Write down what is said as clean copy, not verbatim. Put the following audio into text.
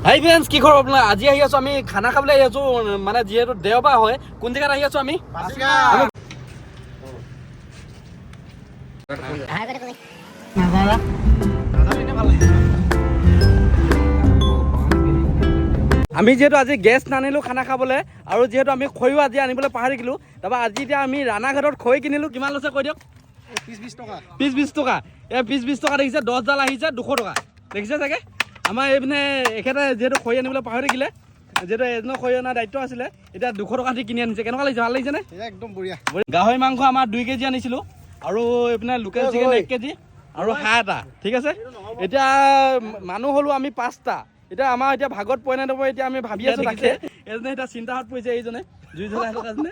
হাই friends, কি খবৰ আপোনাৰ? আজি আহি আছো আমি খানা খাবলৈ আহি আছো, মানে যিহেতু দেওবাৰ হয়। কোন জেগাত আহি আছো আমি? আমি যিহেতু আজি গেছ নানিলো খানা খাবলৈ, আৰু যিহেতু আমি খৈও আজি আনিবলৈ পাহৰি থাকিলো। তাৰপৰা আজি এতিয়া আমি ৰাণাঘাটত খৈ কিনিলো। কিমান লৈছে কৈ দিয়ক? পিচ 20 টকা। এই পিচ 20 টকা দেখিছে, 10ডাল আহিছে 200 টকা। দেখিছে চাগে? আমাৰ এইপিনে এখেতে যিহেতু খৈ আনিবলৈ পাহৰি থাকিলে, যিহেতু এজনৰ খৈ অনাৰ দায়িত্ব আছিলে, এতিয়া 200 টকা দি কিনি আনিছে। কেনেকুৱা লাগিছে? ভাল লাগিছে নে? একদম বঢ়িয়া। গাহৰি মাংস আমাৰ 2 কেজি আনিছিলো, আৰু এইপিনে লোকেল চিকেন 1 কেজি, আৰু হাঁহ এটা। ঠিক আছে, এতিয়া মানুহ হ'লো আমি 5টা। এতিয়া আমাৰ এতিয়া ভাগত পৰে নাই, এতিয়া আমি ভাবি আছো তাকে। এজনে এতিয়া চিন্তাত পৰিছে, এইজনে জুই জ্বলাই থকাজনে।